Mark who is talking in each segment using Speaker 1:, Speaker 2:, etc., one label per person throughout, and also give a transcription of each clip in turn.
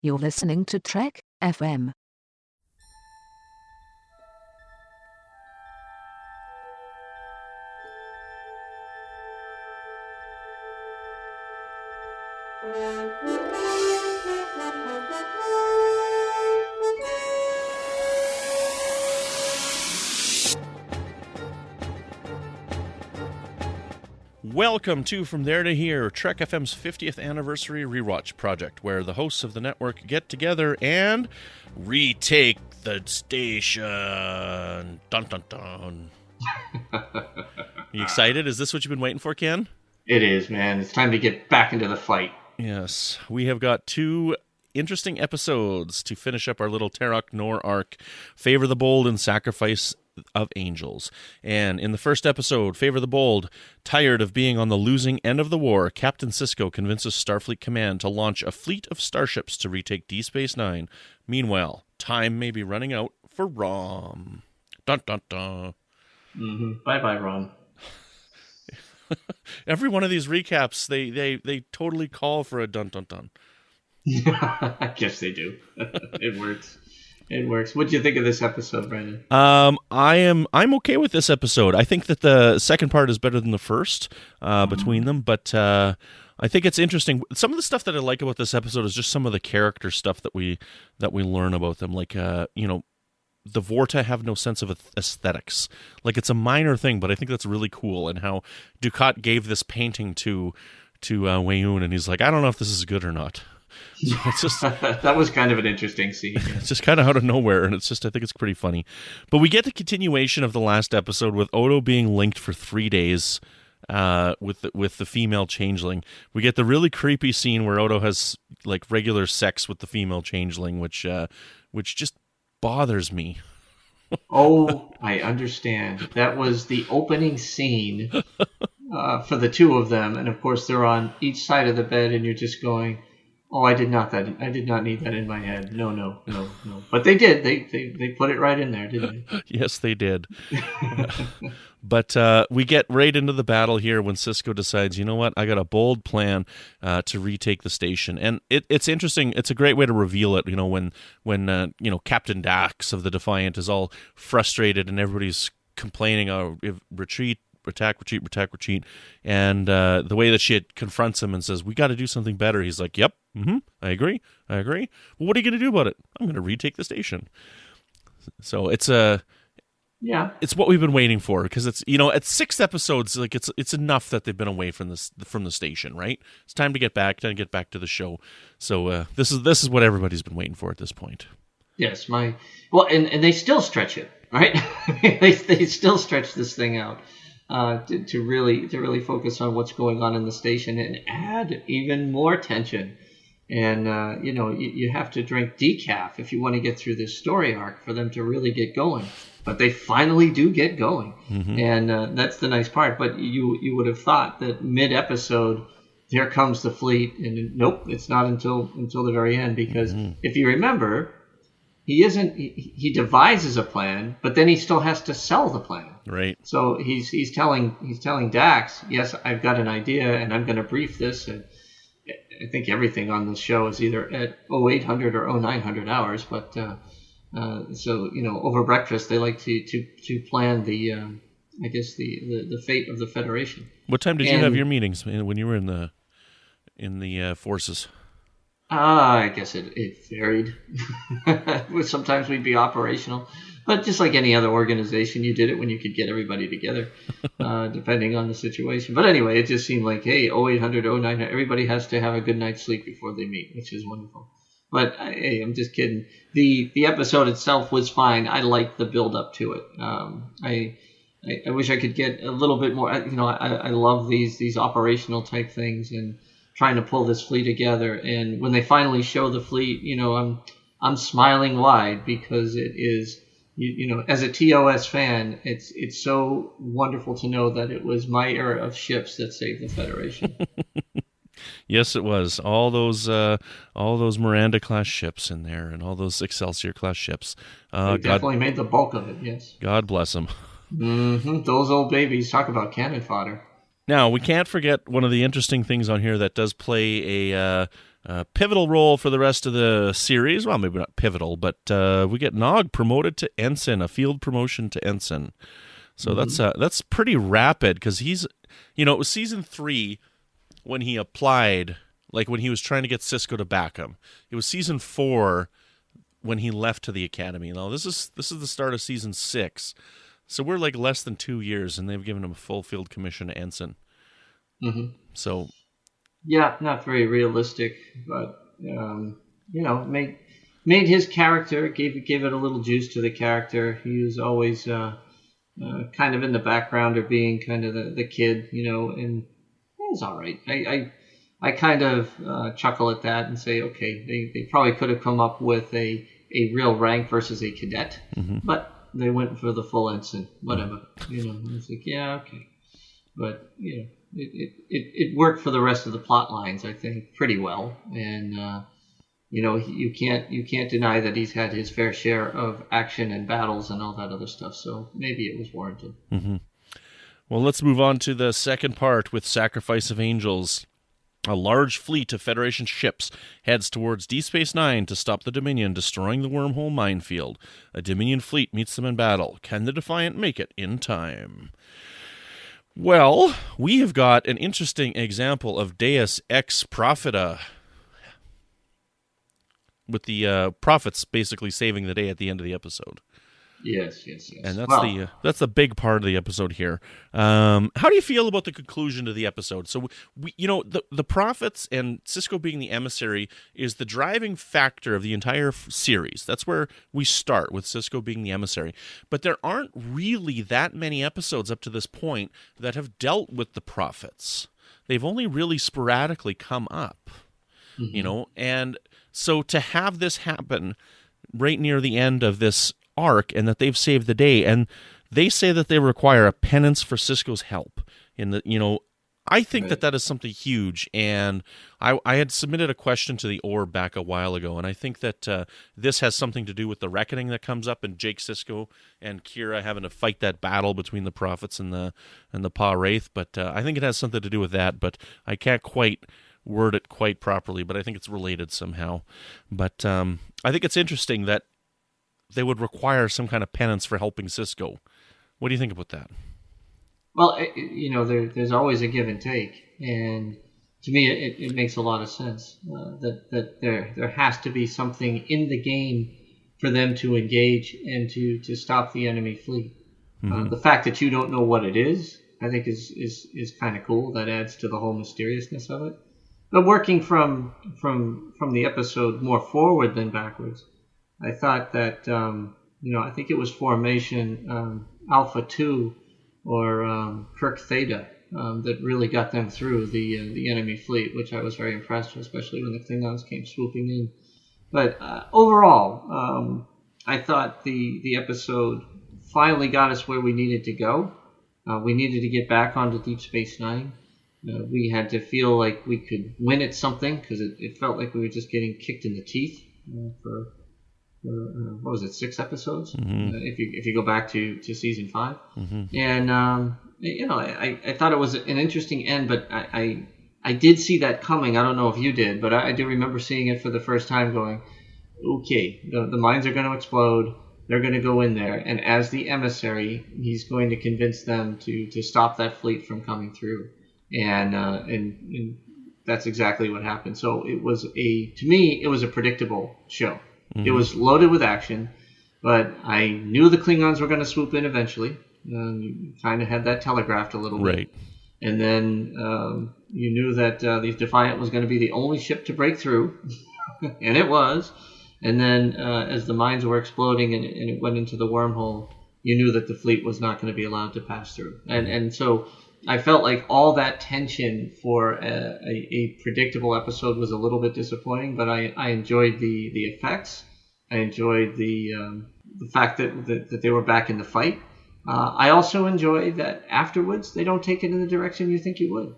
Speaker 1: You're listening to Trek FM.
Speaker 2: Welcome to From There to Here, Trek FM's 50th anniversary rewatch project, where the hosts of the network get together and retake the station. Dun dun dun. You excited? Is this what you've been waiting for, Ken?
Speaker 3: It is, man. It's time to get back into the fight.
Speaker 2: Yes. We have got two interesting episodes to finish up our little Terok Nor arc, Favor the Bold and Sacrifice of Angels. And in the first episode, Favor the Bold, tired of being on the losing end of the war, Captain Sisko convinces Starfleet Command to launch a fleet of starships to retake D Space Nine. Meanwhile, time may be running out for Rom. Dun dun dun.
Speaker 3: Bye-bye, Ron.
Speaker 2: Every one of these recaps, they totally call for a dun dun dun.
Speaker 3: I guess they do. It works. It works. What do you think of this episode, Brandon?
Speaker 2: I'm okay with this episode. I think that the second part is better than the first between them, but I think it's interesting. Some of the stuff that I like about this episode is just some of the character stuff that we learn about them. Like the Vorta have no sense of aesthetics. Like, it's a minor thing, but I think that's really cool. And how Dukat gave this painting to Weyoun, and he's like, I don't know if this is good or not. So it's just
Speaker 3: that was kind of an interesting scene.
Speaker 2: It's just kind of out of nowhere, and I think it's pretty funny. But we get the continuation of the last episode with Odo being linked for 3 days with the female changeling. We get the really creepy scene where Odo has like regular sex with the female changeling, which just bothers me.
Speaker 3: Oh, I understand. That was the opening scene for the two of them, and of course they're on each side of the bed, and you're just going, oh, I did not need that in my head. No. But they did. They put it right in there, didn't they?
Speaker 2: Yes, they did. But we get right into the battle here when Sisko decides, you know what, I got a bold plan to retake the station. And it's interesting. It's a great way to reveal it, when Captain Dax of the Defiant is all frustrated and everybody's complaining, retreat, attack, retreat. And the way that she confronts him and says, we got to do something better. He's like, yep, I agree. Well, what are you going to do about it? I'm going to retake the station. So it's it's what we've been waiting for, because it's, at 6 episodes, like it's enough that they've been away from the station, right? It's time to get back to the show. So this is what everybody's been waiting for at this point.
Speaker 3: Yes, and they still stretch it, right? they still stretch this thing out. To really focus on what's going on in the station and add even more tension. And, you have to drink decaf if you want to get through this story arc for them to really get going. But they finally do get going. Mm-hmm. And that's the nice part. But you would have thought that mid-episode, there comes the fleet. And nope, it's not until the very end. Because if you remember, he devises a plan, but then he still has to sell the plan.
Speaker 2: Right.
Speaker 3: So he's telling Dax, yes, I've got an idea and I'm going to brief this. And I think everything on this show is either at 0800 or 0900 hours. But so over breakfast they like to plan the the fate of the Federation.
Speaker 2: What time did you have your meetings when you were in the forces?
Speaker 3: I guess it varied. Sometimes we'd be operational, but just like any other organization, you did it when you could get everybody together, depending on the situation. But anyway, it just seemed like, hey, 0800, 0900, everybody has to have a good night's sleep before they meet, which is wonderful. But hey, I'm just kidding. The episode itself was fine. I liked the build up to it. I wish I could get a little bit more. I love these operational type things and trying to pull this fleet together. And when they finally show the fleet, I'm smiling wide, because it is, as a TOS fan, it's so wonderful to know that it was my era of ships that saved the Federation.
Speaker 2: Yes, it was. All those Miranda class ships in there, and all those Excelsior class ships.
Speaker 3: They definitely made the bulk of it. Yes.
Speaker 2: God bless them.
Speaker 3: Those old babies, talk about cannon fodder.
Speaker 2: Now, we can't forget one of the interesting things on here that does play pivotal role for the rest of the series. Well, maybe not pivotal, but we get Nog promoted to ensign, a field promotion to ensign. So that's pretty rapid, because he's, it was season 3 when he applied, like when he was trying to get Sisko to back him. It was season 4 when he left to the academy. Now this is the start of season 6, so we're like less than 2 years, and they've given him a full field commission to ensign. So.
Speaker 3: Yeah, not very realistic, but made his character, gave it a little juice to the character. He was always kind of in the background, or being kind of the kid, and it was all right. I kind of chuckle at that and say, okay, they probably could have come up with a real rank versus a cadet, but they went for the full ensign. Whatever, it's like, yeah, okay, but It worked for the rest of the plot lines, I think, pretty well, and you can't deny that he's had his fair share of action and battles and all that other stuff. So maybe it was warranted.
Speaker 2: Well, let's move on to the second part with Sacrifice of Angels. A large fleet of Federation ships heads towards Deep Space Nine to stop the Dominion destroying the wormhole minefield. A Dominion fleet meets them in battle. Can the Defiant make it in time? Well, we have got an interesting example of Deus Ex Profita, with the prophets basically saving the day at the end of the episode.
Speaker 3: Yes.
Speaker 2: And that's the big part of the episode here. How do you feel about the conclusion to the episode? So the prophets and Sisko being the emissary is the driving factor of the entire series. That's where we start, with Sisko being the emissary. But there aren't really that many episodes up to this point that have dealt with the prophets. They've only really sporadically come up, and so to have this happen right near the end of this arc, and that they've saved the day, and they say that they require a penance for Sisko's help. I think that is something huge, and I had submitted a question to the Orb back a while ago, and I think that this has something to do with the reckoning that comes up, and Jake Sisko and Kira having to fight that battle between the prophets and the Pa Wraith. But I think it has something to do with that, but I can't quite word it quite properly, but I think it's related somehow. But I think it's interesting that they would require some kind of penance for helping Sisko. What do you think about that?
Speaker 3: Well, there's always a give and take, and to me, it makes a lot of sense that there has to be something in the game for them to engage and to stop the enemy fleet. The fact that you don't know what it is, I think, is kind of cool. That adds to the whole mysteriousness of it. But working from the episode more forward than backwards, I thought that, I think it was Formation Alpha 2 or Kirk Theta that really got them through the enemy fleet, which I was very impressed with, especially when the Klingons came swooping in. But overall, I thought the episode finally got us where we needed to go. We needed to get back onto Deep Space Nine. We had to feel like we could win at something, because it felt like we were just getting kicked in the teeth for what was it, 6 episodes? If you go back to season 5, and I thought it was an interesting end, but I did see that coming. I don't know if you did, but I do remember seeing it for the first time, going, okay, the mines are going to explode. They're going to go in there, and as the emissary, he's going to convince them to stop that fleet from coming through, and that's exactly what happened. So to me, it was a predictable show. It was loaded with action, but I knew the Klingons were going to swoop in eventually. You kind of had that telegraphed a little bit. And then you knew that the Defiant was going to be the only ship to break through, and it was. And then as the mines were exploding and it went into the wormhole, you knew that the fleet was not going to be allowed to pass through. And so I felt like all that tension for a predictable episode was a little bit disappointing, but I enjoyed the effects. I enjoyed the fact that they were back in the fight. I also enjoyed that afterwards they don't take it in the direction you think you would.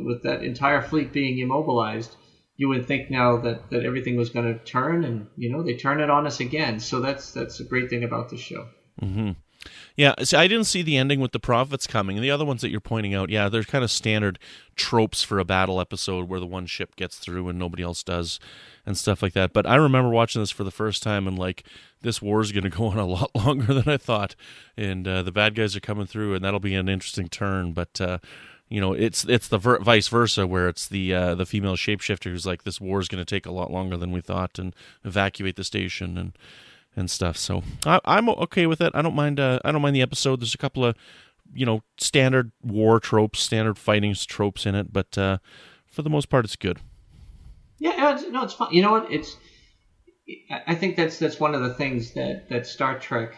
Speaker 3: With that entire fleet being immobilized, you would think now that everything was going to turn, and they turn it on us again. So that's a great thing about this show.
Speaker 2: Yeah, see, I didn't see the ending with the prophets coming. The other ones that you're pointing out, yeah, they're kind of standard tropes for a battle episode where the one ship gets through and nobody else does and stuff like that. But I remember watching this for the first time and like, this war is going to go on a lot longer than I thought. And the bad guys are coming through and that'll be an interesting turn. But, it's the vice versa where it's the female shapeshifter who's like, this war is going to take a lot longer than we thought and evacuate the station and stuff. So I'm okay with it. I don't mind the episode. There's a couple of, standard war tropes, standard fighting tropes in it, but for the most part, it's good.
Speaker 3: Yeah, it's fun. You know what? I think that's one of the things that Star Trek.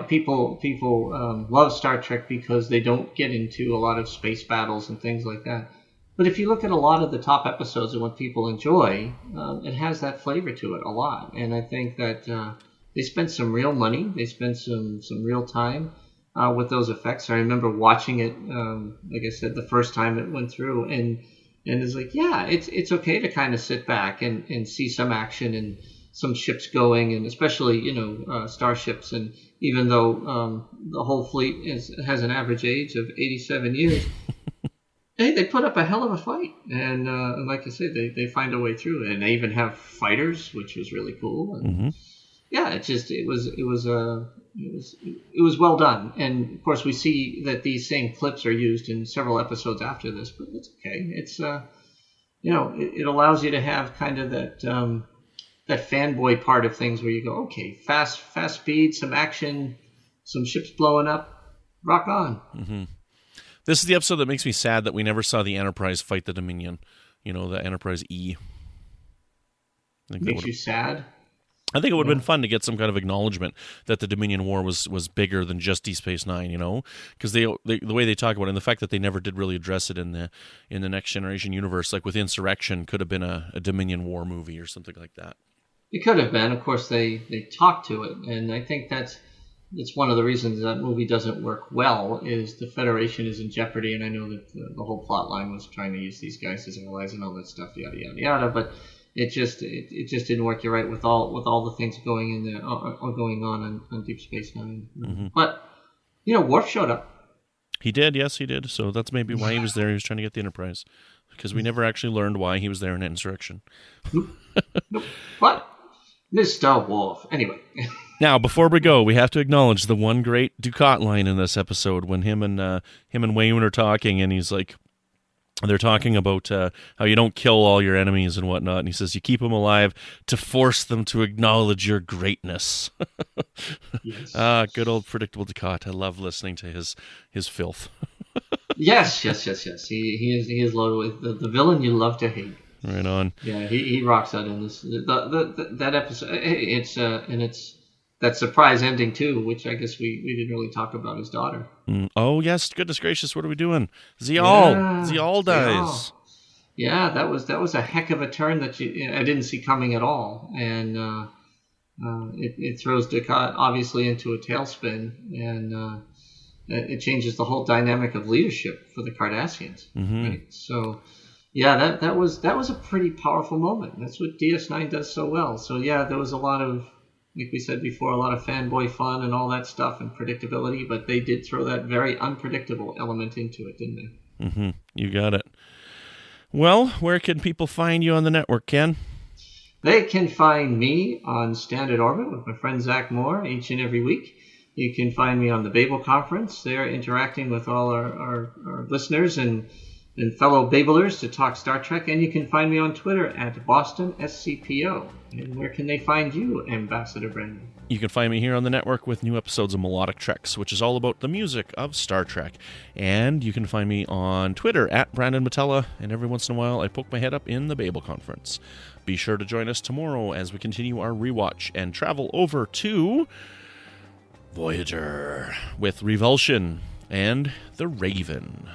Speaker 3: People love Star Trek because they don't get into a lot of space battles and things like that. But if you look at a lot of the top episodes and what people enjoy, it has that flavor to it a lot. And I think that they spent some real money. They spent some real time with those effects. I remember watching it, like I said, the first time it went through. And it's like, yeah, it's okay to kind of sit back and see some action and some ships going, and especially, starships. And even though the whole fleet has an average age of 87 years, hey, they put up a hell of a fight. And like I said, they find a way through. And they even have fighters, which was really cool. And, yeah, it was well done. And of course, we see that these same clips are used in several episodes after this, but it's okay. It's it allows you to have kind of that fanboy part of things where you go, okay, fast speed, some action, some ships blowing up, rock on.
Speaker 2: Mm-hmm. This is the episode that makes me sad that we never saw the Enterprise fight the Dominion. The Enterprise E.
Speaker 3: Makes you sad?
Speaker 2: I think it would have been fun to get some kind of acknowledgement that the Dominion War was bigger than just Deep Space Nine, because the way they talk about it and the fact that they never did really address it in the Next Generation universe, like with Insurrection, could have been a Dominion War movie or something like that.
Speaker 3: It could have been. Of course, they talked to it, and I think that's one of the reasons that movie doesn't work well is the Federation is in jeopardy, and I know that the whole plot line was trying to use these guys as allies and all that stuff, yada yada yada, but it just didn't work. You're right with all the things going in there or going on Deep Space Nine. Mm-hmm. But Worf showed up.
Speaker 2: He did, yes, he did. So that's maybe why he was there. He was trying to get the Enterprise, because we never actually learned why he was there in Insurrection.
Speaker 3: Nope. But Mr. Worf, anyway.
Speaker 2: Now, before we go, we have to acknowledge the one great Ducat line in this episode when him and Wayne are talking, and he's like, they're talking about how you don't kill all your enemies and whatnot, and he says you keep them alive to force them to acknowledge your greatness. Yes. Good old predictable Ducat. I love listening to his filth. Yes. He
Speaker 3: is loaded with the villain you love to hate.
Speaker 2: Right on.
Speaker 3: Yeah, he rocks out in this that episode. It's that surprise ending too, which I guess we didn't really talk about his daughter.
Speaker 2: Oh yes, goodness gracious, what are we doing? Zial dies.
Speaker 3: Yeah, that was a heck of a turn that I didn't see coming at all, and it throws Ducat obviously into a tailspin, and it changes the whole dynamic of leadership for the Cardassians.
Speaker 2: Mm-hmm.
Speaker 3: Right? So. Yeah, that was a pretty powerful moment. That's what DS9 does so well. So yeah, there was a lot of, like we said before, a lot of fanboy fun and all that stuff and predictability, but they did throw that very unpredictable element into it, didn't they?
Speaker 2: Mm-hmm. You got it. Well, where can people find you on the network, Ken?
Speaker 3: They can find me on Standard Orbit with my friend Zach Moore each and every week. You can find me on the Babel Conference. They're interacting with all our listeners and fellow Babelers to talk Star Trek, and you can find me on Twitter at BostonSCPO. And where can they find you, Ambassador Brandon?
Speaker 2: You can find me here on the network with new episodes of Melodic Treks, which is all about the music of Star Trek. And you can find me on Twitter at Brandon Mutala, and every once in a while I poke my head up in the Babel Conference. Be sure to join us tomorrow as we continue our rewatch and travel over to Voyager with Revulsion and The Raven.